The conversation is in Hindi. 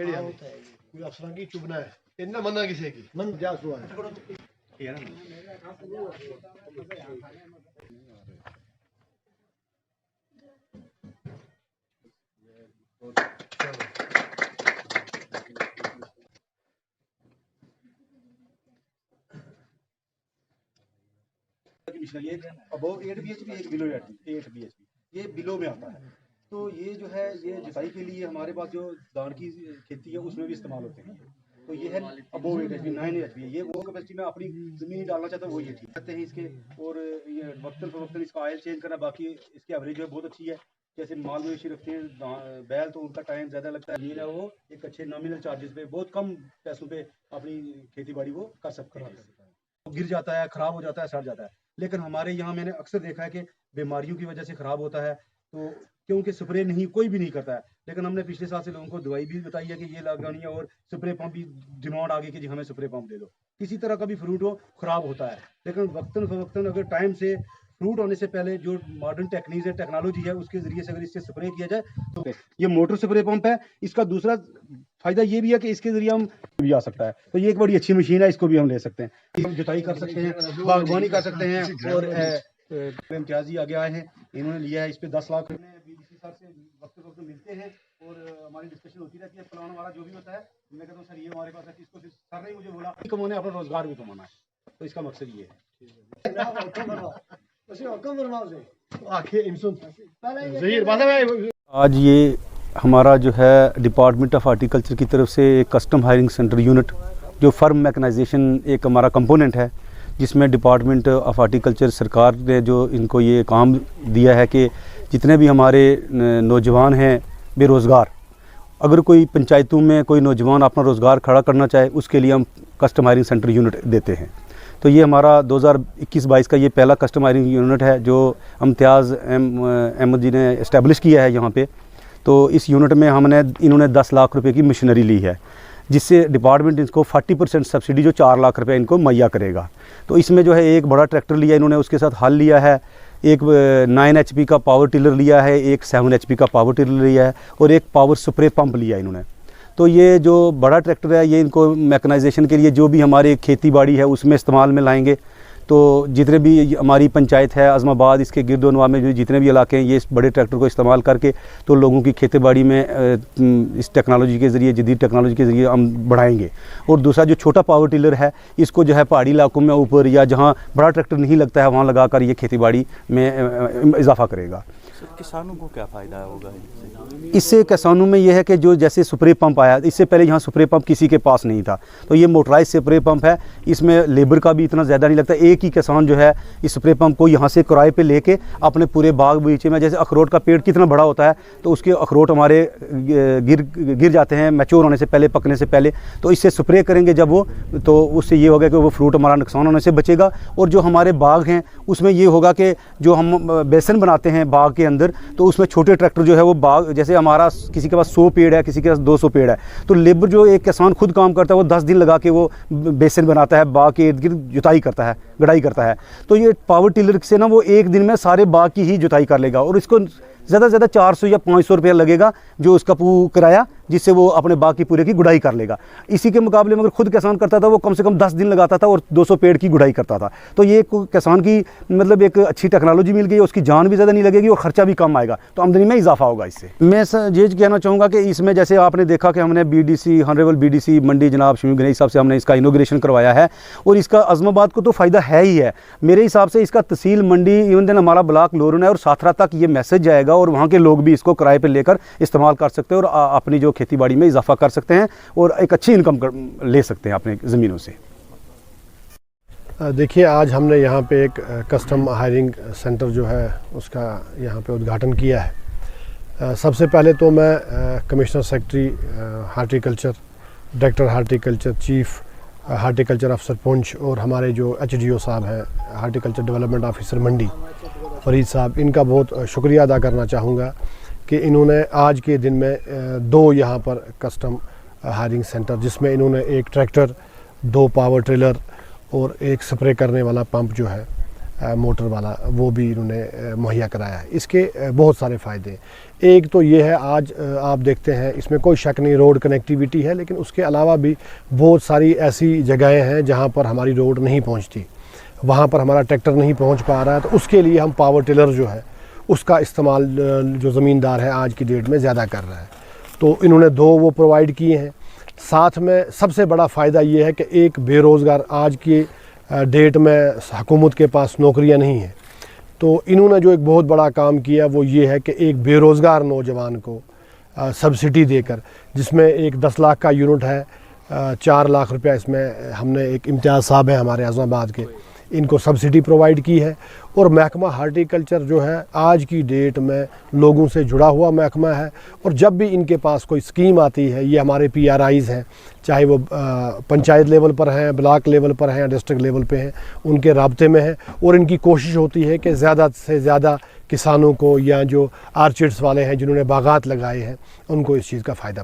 कोई अफसरान की चुभना है इतना मना किसी की मन जा हुआ है अबव 8 BHP एक बिलो 8 BHP ये बिलो में आता है। तो ये जो है ये जुताई के लिए हमारे पास जो धान की खेती है उसमें भी इस्तेमाल होते हैं। तो ये है अबव 8 HP 9 HP ये वो कैपेसिटी में अपनी ज़मीन डालना चाहता हूँ वो ये ठीक करते हैं इसके। और ये वक्तन इसका ऑयल चेंज करना, बाकी इसकी एवरेज जो है बहुत अच्छी है। जैसे माल मवेशी रखते हैं बैल तो उनका टाइम ज़्यादा लगता है, ये है वो एक अच्छे नॉमिनल चार्जेस पे बहुत कम पैसों पे अपनी खेती बाड़ी वो कर सकते हैं। गिर जाता है, ख़राब हो जाता है, सड़ जाता है। लेकिन हमारे यहाँ मैंने अक्सर देखा है कि बीमारियों की वजह से ख़राब होता है, तो क्योंकि स्प्रे नहीं कोई भी नहीं करता है। लेकिन हमने पिछले साल से लोगों को दवाई भी बताई है कि ये लगानी है और स्प्रे पंप भी डिमांड आ गई कि जी हमें स्प्रे पंप दे दो। किसी तरह का भी फ्रूट हो ख़राब होता है, लेकिन वक्तन फ़वक्तन अगर टाइम से फ्रूट होने से पहले जो मॉडर्न टेक्निक्स है, टेक्नोलॉजी है, उसके ज़रिए से अगर इससे स्प्रे किया जाए तो ये मोटर स्प्रे पंप है। इसका दूसरा फ़ायदा ये भी है कि इसके ज़रिए हम भी आ सकता है। तो ये एक बड़ी अच्छी मशीन है, इसको भी हम ले सकते हैं, हम जुताई कर सकते हैं, बागवानी कर सकते हैं। और इम्तियाजी आगे आए हैं, इन्होंने लिया है इस पर 10 लाख। BDC सर से वक्त मिलते हैं और हमारी डिस्कशन होती रहती है, प्लान वाला जो भी होता है। मैं कहता हूँ सर ये हमारे पास है, इसको सर ने मुझे बोला कमाने अपना रोजगार भी कमाना है, तो इसका मकसद ये है। आज ये हमारा जो है डिपार्टमेंट ऑफ हार्टिकल्चर की तरफ से एक कस्टम हायरिंग सेंटर यूनिट जो फर्म मैकेनाइजेशन एक हमारा कंपोनेंट है, जिसमें डिपार्टमेंट ऑफ हार्टिकल्चर सरकार ने जो इनको ये काम दिया है कि जितने भी हमारे नौजवान हैं बेरोज़गार, अगर कोई पंचायतों में कोई नौजवान अपना रोज़गार खड़ा करना चाहे उसके लिए हम कस्टम हायरिंग सेंटर यूनिट देते हैं। तो ये हमारा 2021-22 का ये पहला कस्टम हायरिंग यूनिट है जो इम्तियाज़ अहमद जी ने इस्टेब्लिश किया है यहाँ पे। तो इस यूनिट में इन्होंने 10 लाख रुपए की मशीनरी ली है, जिससे डिपार्टमेंट इसको 40% सब्सिडी जो 4 लाख रुपए इनको मुहैया करेगा। तो इसमें जो है एक बड़ा ट्रैक्टर लिया इन्होंने, उसके साथ हल लिया है, एक 9 HP का पावर टिलर लिया है, एक 7 HP का पावर टिलर लिया है और एक पावर स्प्रे पंप लिया इन्होंने। तो ये जो बड़ा ट्रैक्टर है ये इनको मैकेनाइजेशन के लिए जो भी हमारी खेती बाड़ी है उसमें इस्तेमाल में लाएंगे। तो जितने भी हमारी पंचायत है आज़माबाद, इसके गिरदोनवा में जो जितने भी इलाके हैं, ये इस बड़े ट्रैक्टर को इस्तेमाल करके तो लोगों की खेती बाड़ी में इस टेक्नोलॉजी के ज़रिए, जदीद टेक्नोलॉजी के ज़रिए हम बढ़ाएंगे। और दूसरा जो छोटा पावर टिलर है इसको जो है पहाड़ी इलाकों में ऊपर या जहाँ बड़ा ट्रैक्टर नहीं लगता है वहाँ लगाकर ये खेती बाड़ी में इजाफा करेगा। किसानों को क्या फ़ायदा होगा इससे? किसानों में यह है कि जो जैसे स्प्रे पंप आया, इससे पहले यहाँ स्प्रे पंप किसी के पास नहीं था, तो ये मोटराइज स्प्रे पंप है, इसमें लेबर का भी इतना ज़्यादा नहीं लगता। एक ही किसान जो है इस स्प्रे पंप को यहाँ से किराए पे लेके अपने पूरे बाग बगीचे में, जैसे अखरोट का पेड़ कितना बड़ा होता है तो उसके अखरोट हमारे गिर जाते हैं मैच्योर होने से पहले, पकने से पहले, तो इससे स्प्रे करेंगे जब वो, तो उससे ये होगा कि वो फ्रूट हमारा नुकसान होने से बचेगा। और जो हमारे बाग हैं उसमें ये होगा कि जो हम बेसन बनाते हैं बाग के अंदर, तो उसमें छोटे ट्रैक्टर जो है वो बाग, जैसे हमारा किसी के पास 100 पेड़ है, किसी के पास 200 पेड़ है, तो लेबर जो एक किसान खुद काम करता है वो 10 दिन लगा के वो बेसन बनाता है, बाग के इर्द गिर्द जुताई करता है, गड़ाई करता है। तो ये पावर टिलर से ना वो एक दिन में सारे बाग की ही जुताई कर लेगा और इसको ज़्यादा से ज़्यादा 400 या 500 रुपया लगेगा जो उसका किराया, जिससे वो अपने बाग की पूरे की गुड़ाई कर लेगा। इसी के मुकाबले में अगर खुद किसान करता था वो कम से कम 10 दिन लगाता था और 200 पेड़ की गुड़ाई करता था। तो ये किसान की मतलब एक अच्छी टेक्नोलॉजी मिल गई, उसकी जान भी ज़्यादा नहीं लगेगी और ख़र्चा भी कम आएगा, तो आमदनी में इजाफा होगा इससे। मैं ये कहना चाहूँगा कि इसमें जैसे आपने देखा कि हमने BDC ऑनरेबल BDC मंडी जनाब शमीम गनई साहब से हमने इसका इनोग्रेशन करवाया है और इसका आज़माबाद को तो फ़ायदा है ही है। मेरे हिसाब से इसका तहसील मंडी इवन दिन हमारा ब्लॉक लोरन है और साथरा तक ये मैसेज जाएगा और वहाँ के लोग भी इसको किराए पर लेकर इस्तेमाल कर सकते हैं और अपनी जो खेती बाड़ी में इजाफा कर सकते हैं और एक अच्छी इनकम ले सकते हैं अपने ज़मीनों से। देखिए, आज हमने यहाँ पे एक कस्टम हायरिंग सेंटर जो है उसका यहाँ पे उद्घाटन किया है। सबसे पहले तो मैं commissioner secretary horticulture, director horticulture, chief horticulture अफसर पुंछ और हमारे जो HDO साहब हैं, हार्टिकल्चर डेवलपमेंट ऑफिसर मंडी, फरीद साहब, इनका बहुत शुक्रिया अदा करना चाहूँगा कि इन्होंने आज के दिन में 2 यहाँ पर कस्टम हायरिंग सेंटर, जिसमें इन्होंने एक ट्रैक्टर, 2 पावर ट्रेलर और एक स्प्रे करने वाला पंप जो है मोटर वाला, वो भी इन्होंने मुहैया कराया है। इसके बहुत सारे फ़ायदे। एक तो ये है, आज आप देखते हैं इसमें कोई शक नहीं रोड कनेक्टिविटी है, लेकिन उसके अलावा भी बहुत सारी ऐसी जगहें हैं जहाँ पर हमारी रोड नहीं पहुँचती, वहाँ पर हमारा ट्रैक्टर नहीं पहुँच पा रहा है। तो उसके लिए हम पावर टिलर जो है उसका इस्तेमाल जो ज़मींदार है आज की डेट में ज़्यादा कर रहा है। तो इन्होंने 2 वो प्रोवाइड किए हैं। साथ में सबसे बड़ा फ़ायदा ये है कि एक बेरोज़गार, आज की डेट में हुकूमत के पास नौकरियां नहीं हैं, तो इन्होंने जो एक बहुत बड़ा काम किया वो ये है कि एक बेरोज़गार नौजवान को सब्सिडी देकर, जिसमें एक 10 लाख का यूनिट है, 4 लाख रुपया इसमें हमने, एक इम्तियाज़ साहब हैं हमारे आज़माबाद के, इनको सब्सिडी प्रोवाइड की है। और महकमा हार्टिकल्चर जो है आज की डेट में लोगों से जुड़ा हुआ महकमा है, और जब भी इनके पास कोई स्कीम आती है, ये हमारे PRIs हैं, चाहे वो पंचायत लेवल पर हैं, ब्लॉक लेवल पर हैं या डिस्ट्रिक्ट लेवल पे हैं, उनके राब्ते में है। और इनकी कोशिश होती है कि ज़्यादा से ज़्यादा किसानों को या जो आर्चिड्स वाले हैं जिन्होंने बागात लगाए हैं उनको इस चीज़ का फ़ायदा